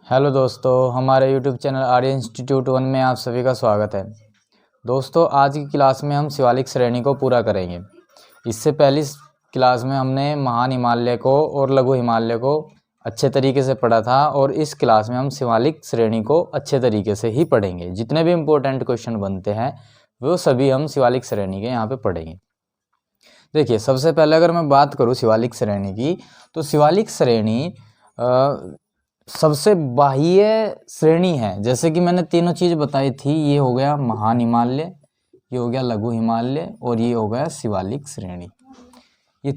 Hello दोस्तों, हमारे YouTube channel आर्य institute 1 में आप सभी का स्वागत है। दोस्तों, आज की क्लास में हम शिवालिक श्रेणी को पूरा करेंगे। इससे पहली क्लास में हमने महान हिमालय को और लघु हिमालय को अच्छे तरीके से पढ़ा था और इस क्लास में हम शिवालिक श्रेणी को अच्छे तरीके से ही पढ़ेंगे। जितने भी इम्पोर्टेंट क्वेश्चन बनते हैं वो सभी हम शिवालिक श्रेणी के यहाँ पे पढ़ेंगे। देखिए, सबसे पहले अगर मैं बात करूँ शिवालिक श्रेणी की, तो शिवालिक श्रेणी सबसे बाह्य श्रेणी है। जैसे कि मैंने तीनों चीज़ बताई थी, ये हो गया महान हिमालय, ये हो गया लघु हिमालय और ये हो गया शिवालिक श्रेणी। ये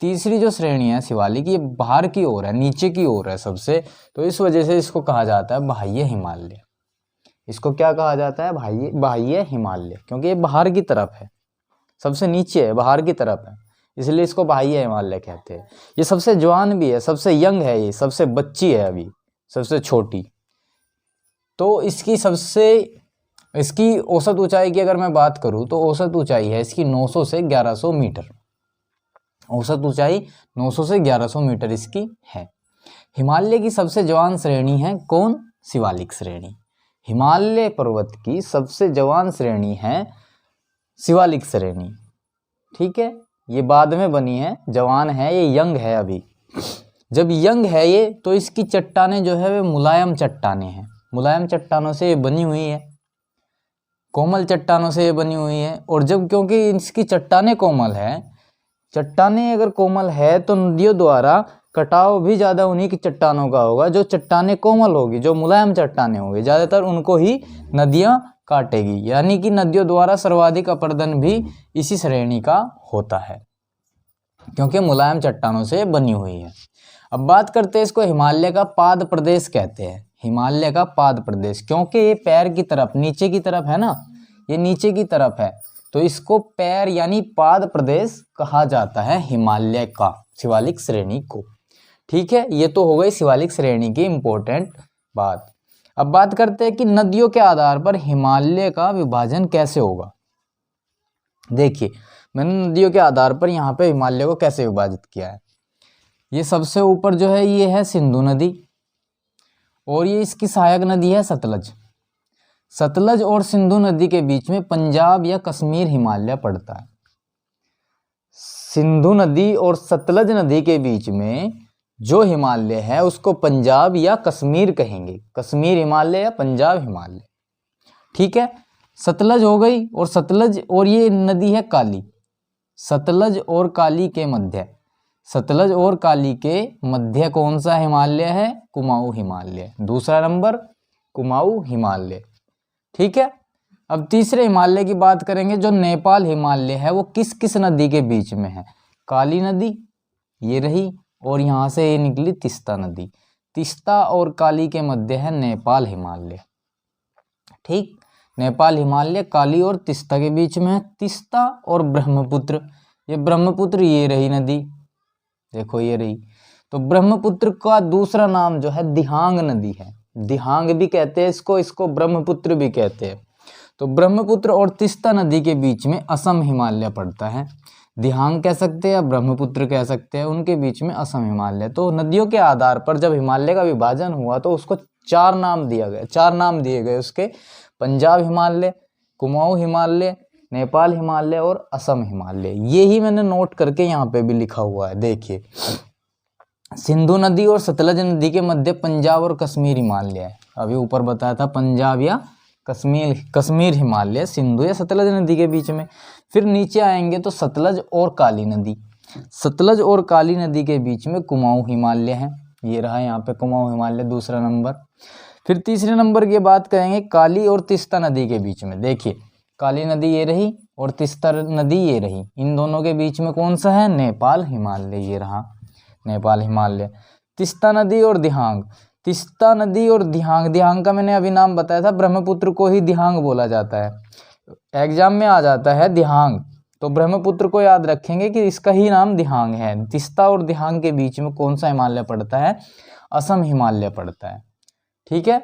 तीसरी जो श्रेणी है शिवालिक, ये बाहर की ओर है, नीचे की ओर है सबसे, तो इस वजह से इसको कहा जाता है बाह्य हिमालय। इसको क्या कहा जाता है? बाह्य हिमालय, क्योंकि ये बाहर की तरफ है, सबसे नीचे है, बाहर की तरफ है, इसलिए इसको बाह्य हिमालय कहते हैं। ये सबसे जवान भी है, सबसे यंग है, ये सबसे बच्ची है, अभी सबसे छोटी। तो इसकी औसत ऊंचाई की अगर मैं बात करूं तो औसत ऊंचाई है इसकी 900 से 1100 मीटर। औसत ऊंचाई 900 से 1100 मीटर इसकी है। हिमालय की सबसे जवान श्रेणी है कौन? शिवालिक श्रेणी। हिमालय पर्वत की सबसे जवान श्रेणी है शिवालिक श्रेणी। ठीक है, ये बाद में बनी है, जवान है, ये यंग है अभी। जब यंग है ये, तो इसकी चट्टानें जो है वे मुलायम चट्टानें हैं। मुलायम चट्टानों से ये बनी हुई है, कोमल चट्टानों से ये बनी हुई है। और जब क्योंकि इसकी चट्टानें कोमल है, चट्टानें अगर कोमल है तो नदियों द्वारा कटाव भी ज़्यादा उन्हीं की चट्टानों का होगा। जो चट्टानें कोमल होगी, जो मुलायम चट्टानें होगी, ज़्यादातर उनको ही नदियाँ काटेगी। यानी कि नदियों द्वारा सर्वाधिक अपरदन भी इसी श्रेणी का होता है, क्योंकि मुलायम चट्टानों से बनी हुई है। अब बात करते हैं, इसको हिमालय का पाद प्रदेश कहते हैं। हिमालय का पाद प्रदेश, क्योंकि ये पैर की तरफ, नीचे की तरफ है ना, ये नीचे की तरफ है, तो इसको पैर यानी पाद प्रदेश कहा जाता है हिमालय का, शिवालिक श्रेणी को। ठीक है, ये तो हो गई शिवालिक श्रेणी की इंपॉर्टेंट बात। अब बात करते हैं कि नदियों के आधार पर हिमालय का विभाजन कैसे होगा। देखिए, मैंने नदियों के आधार पर यहाँ पे हिमालय को कैसे विभाजित किया है। ये सबसे ऊपर जो है ये है सिंधु नदी, और ये इसकी सहायक नदी है सतलज। सतलज और सिंधु नदी के बीच में पंजाब या कश्मीर हिमालय पड़ता है। सिंधु नदी और सतलज नदी के बीच में जो हिमालय है उसको पंजाब या कश्मीर कहेंगे। कश्मीर हिमालय या पंजाब हिमालय। ठीक है, सतलज हो गई, और सतलज और ये नदी है काली। सतलज और काली के मध्य, सतलज और काली के मध्य कौन सा हिमालय है? कुमाऊं हिमालय। दूसरा नंबर कुमाऊं हिमालय। ठीक है, अब तीसरे हिमालय की बात करेंगे, जो नेपाल हिमालय है, वो किस किस नदी के बीच में है? काली नदी ये रही, और यहाँ से ये निकली तिस्ता नदी। तिस्ता और काली के मध्य है नेपाल हिमालय। ठीक, नेपाल हिमालय काली और तिस्ता के बीच में है। तिस्ता और ब्रह्मपुत्र, ये ब्रह्मपुत्र ये रही नदी, देखो ये रही। तो ब्रह्मपुत्र का दूसरा नाम जो है दिहांग नदी है। दिहांग भी कहते हैं इसको ब्रह्मपुत्र भी कहते हैं। तो ब्रह्मपुत्र और तिस्ता नदी के बीच में असम हिमालय पड़ता है। दिहांग कह सकते हैं या ब्रह्मपुत्र कह सकते हैं, उनके बीच में असम हिमालय। तो नदियों के आधार पर जब हिमालय का विभाजन हुआ तो उसको चार नाम दिए गए उसके: पंजाब हिमालय, कुमाऊं हिमालय, नेपाल हिमालय और असम हिमालय। ये ही मैंने नोट करके यहाँ पे भी लिखा हुआ है। देखिए, सिंधु नदी और सतलज नदी के मध्य पंजाब और कश्मीर हिमालय है। अभी ऊपर बताया था पंजाब या कश्मीर हिमालय सिंधु या सतलज नदी के बीच में। फिर नीचे आएंगे तो सतलज और काली नदी। सतलज और काली नदी के बीच में कुमाऊं हिमालय है, ये रहा यहाँ पे कुमाऊं हिमालय दूसरा नंबर। फिर तीसरे नंबर की बात करेंगे काली और तिस्ता नदी के बीच में। देखिए, काली नदी ये रही और तिस्ता नदी ये रही, इन दोनों के बीच में कौन सा है? नेपाल हिमालय, ये रहा नेपाल हिमालय। तिस्ता नदी और दिहांग, तिस्ता नदी और दिहांग का मैंने अभी नाम बताया था, ब्रह्मपुत्र को ही दिहांग बोला जाता है। एग्जाम में आ जाता है दिहांग, तो ब्रह्मपुत्र को याद रखेंगे कि इसका ही नाम दिहांग है। तिस्ता और दिहांग के बीच में कौन सा हिमालय पड़ता है? असम हिमालय पड़ता है। ठीक है,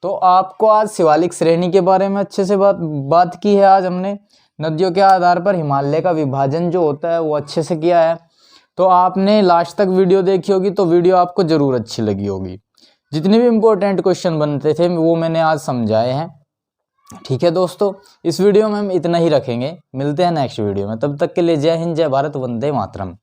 तो आपको आज शिवालिक श्रेणी के बारे में अच्छे से बात की है। आज हमने नदियों के आधार पर हिमालय का विभाजन जो होता है वो अच्छे से किया है। तो आपने लास्ट तक वीडियो देखी होगी, तो वीडियो आपको ज़रूर अच्छी लगी होगी। जितने भी इम्पोर्टेंट क्वेश्चन बनते थे वो मैंने आज समझाए हैं। ठीक है दोस्तों, इस वीडियो में हम इतना ही रखेंगे, मिलते हैं नेक्स्ट वीडियो में, तब तक के लिए जय हिंद, जय भारत, वंदे मातरम।